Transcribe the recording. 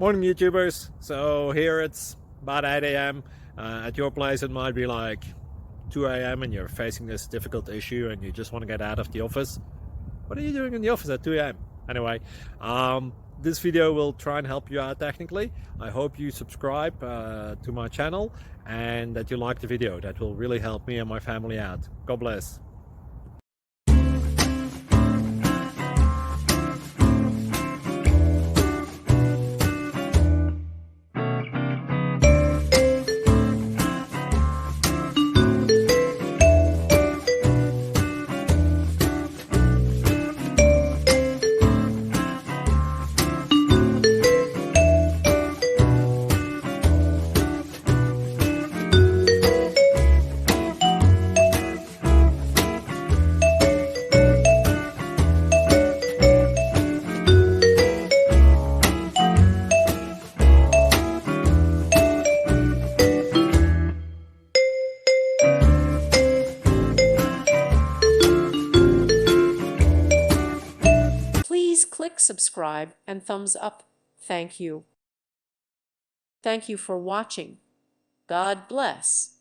Morning, YouTubers. So here it's about 8 a.m. At your place, it might be like 2 a.m. and you're facing this difficult issue and you just want to get out of the office. What are you doing in the office at 2 a.m.? Anyway, this video will try and help you out technically. I hope you subscribe to my channel and that you like the video. That will really help me and my family out. God bless. Please click subscribe and thumbs up. Thank you. Thank you for watching. God bless.